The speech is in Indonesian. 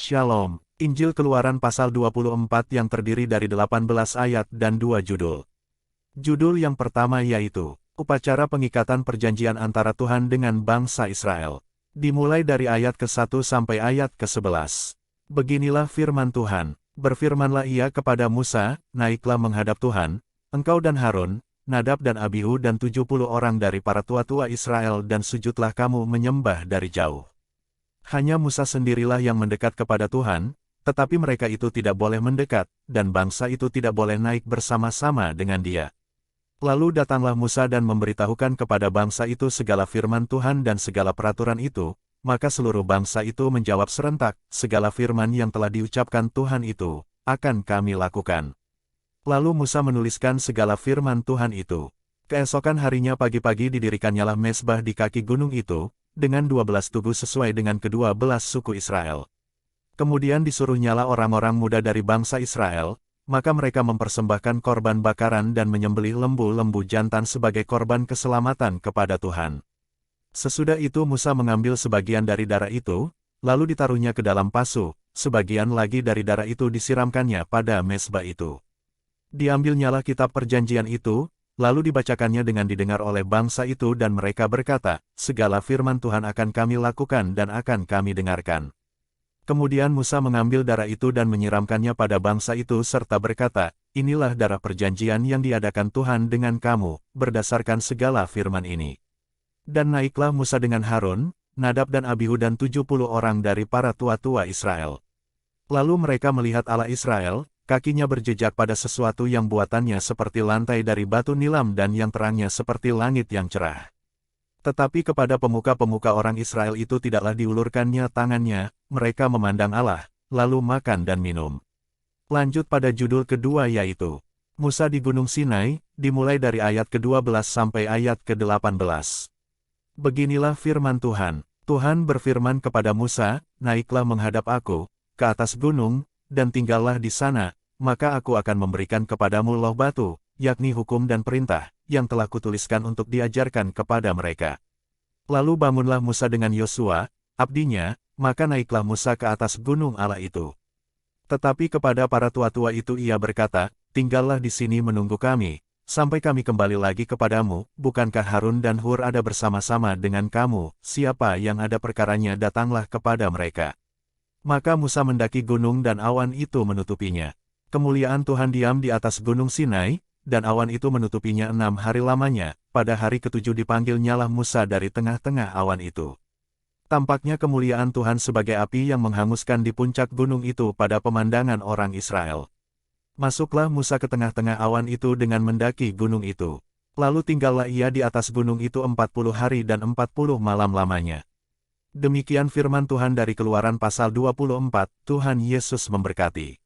Shalom. Injil Keluaran pasal 24 yang terdiri dari 18 ayat dan 2 judul. Judul yang pertama yaitu, Upacara Pengikatan Perjanjian antara Tuhan dengan bangsa Israel. Dimulai dari ayat ke-1 sampai ayat ke-11. Beginilah firman Tuhan, berfirmanlah ia kepada Musa, naiklah menghadap Tuhan, engkau dan Harun, Nadab dan Abihu dan 70 orang dari para tua-tua Israel dan sujudlah kamu menyembah dari jauh. Hanya Musa sendirilah yang mendekat kepada Tuhan, tetapi mereka itu tidak boleh mendekat, dan bangsa itu tidak boleh naik bersama-sama dengan dia. Lalu datanglah Musa dan memberitahukan kepada bangsa itu segala firman Tuhan dan segala peraturan itu, maka seluruh bangsa itu menjawab serentak, segala firman yang telah diucapkan Tuhan itu, akan kami lakukan. Lalu Musa menuliskan segala firman Tuhan itu. Keesokan harinya pagi-pagi didirikannya mezbah di kaki gunung itu, dengan 12 tugu sesuai dengan kedua belas suku Israel. Kemudian disuruh nyala orang-orang muda dari bangsa Israel, maka mereka mempersembahkan korban bakaran dan menyembelih lembu-lembu jantan sebagai korban keselamatan kepada Tuhan. Sesudah itu Musa mengambil sebagian dari darah itu, lalu ditaruhnya ke dalam pasu, sebagian lagi dari darah itu disiramkannya pada mezbah itu. Diambilnyalah kitab perjanjian itu, lalu dibacakannya dengan didengar oleh bangsa itu dan mereka berkata, segala firman Tuhan akan kami lakukan dan akan kami dengarkan. Kemudian Musa mengambil darah itu dan menyiramkannya pada bangsa itu serta berkata, inilah darah perjanjian yang diadakan Tuhan dengan kamu, berdasarkan segala firman ini. Dan naiklah Musa dengan Harun, Nadab dan Abihu dan 70 orang dari para tua-tua Israel. Lalu mereka melihat Allah Israel, kakinya berjejak pada sesuatu yang buatannya seperti lantai dari batu nilam dan yang terangnya seperti langit yang cerah. Tetapi kepada pemuka-pemuka orang Israel itu tidaklah diulurkannya tangannya, mereka memandang Allah, lalu makan dan minum. Lanjut pada judul kedua yaitu, Musa di Gunung Sinai, dimulai dari ayat ke-12 sampai ayat ke-18. Beginilah firman Tuhan, Tuhan berfirman kepada Musa, naiklah menghadap aku, ke atas gunung, dan tinggallah di sana, maka aku akan memberikan kepadamu loh batu, yakni hukum dan perintah, yang telah kutuliskan untuk diajarkan kepada mereka. Lalu bangunlah Musa dengan Yosua, abdinya, maka naiklah Musa ke atas gunung Allah itu. Tetapi kepada para tua-tua itu ia berkata, tinggallah di sini menunggu kami, sampai kami kembali lagi kepadamu, bukankah Harun dan Hur ada bersama-sama dengan kamu, siapa yang ada perkaranya datanglah kepada mereka. Maka Musa mendaki gunung dan awan itu menutupinya. Kemuliaan Tuhan diam di atas gunung Sinai, dan awan itu menutupinya 6 hari lamanya, pada hari ke-7 dipanggilnyalah Musa dari tengah-tengah awan itu. Tampaknya kemuliaan Tuhan sebagai api yang menghanguskan di puncak gunung itu pada pemandangan orang Israel. Masuklah Musa ke tengah-tengah awan itu dengan mendaki gunung itu. Lalu tinggallah ia di atas gunung itu 40 hari dan 40 malam lamanya. Demikian firman Tuhan dari Keluaran pasal 24, Tuhan Yesus memberkati.